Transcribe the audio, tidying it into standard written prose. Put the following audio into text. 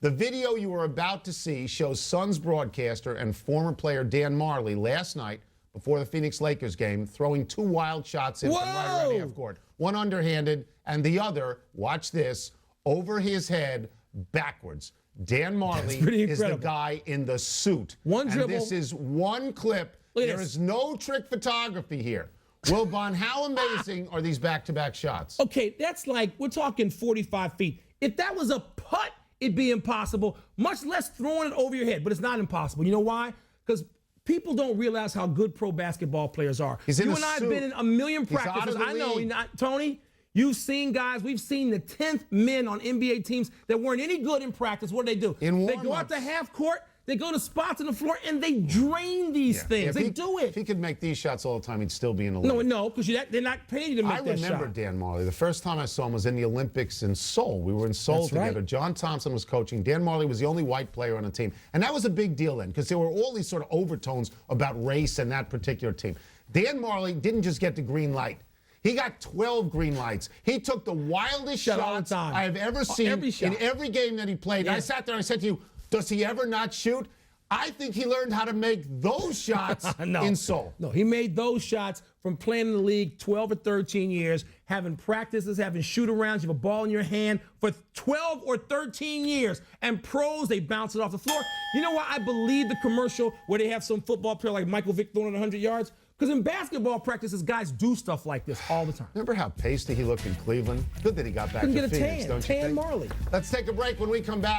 The video you are about to see shows Suns broadcaster and former player Dan Majerle last night before the Phoenix Lakers game throwing two wild shots in from right around half court. One underhanded and the other, watch this, over his head backwards. Dan Majerle is the guy in the suit. One dribble. And this is one clip. There is no trick photography here. Wilbon, how amazing are these back-to-back shots? Okay, that's like, we're talking 45 feet. If that was a putt, it'd be impossible, much less throwing it over your head. But it's not impossible. You know why? Because people don't realize how good pro basketball players are. You and I have been in a million practices. I know, Tony, you've seen guys, we've seen the 10th men on NBA teams that weren't any good in practice. What do? They go out to half court, they go to spots on the floor, and they drain these things. They do it. If he could make these shots all the time, he'd still be in the league. No, because they're not paying you to make that shot. I remember Dan Majerle. The first time I saw him was in the Olympics in Seoul. We were in Seoul together. Right. John Thompson was coaching. Dan Majerle was the only white player on the team. And that was a big deal then because there were all these sort of overtones about race in that particular team. Dan Majerle didn't just get the green light. He got 12 green lights. He took the wildest shots I have ever seen in every game that he played. Yeah. And I sat there and I said to you, does he ever not shoot? I think he learned how to make those shots in Seoul. No, he made those shots from playing in the league 12 or 13 years, having practices, having shoot-arounds. You have a ball in your hand for 12 or 13 years. And pros, they bounce it off the floor. You know why I believe the commercial where they have some football player like Michael Vick throwing 100 yards? Because in basketball practices, guys do stuff like this all the time. Remember how pasty he looked in Cleveland? Good that he got back to Phoenix, don't you think? Tan Majerle. Let's take a break. When we come back,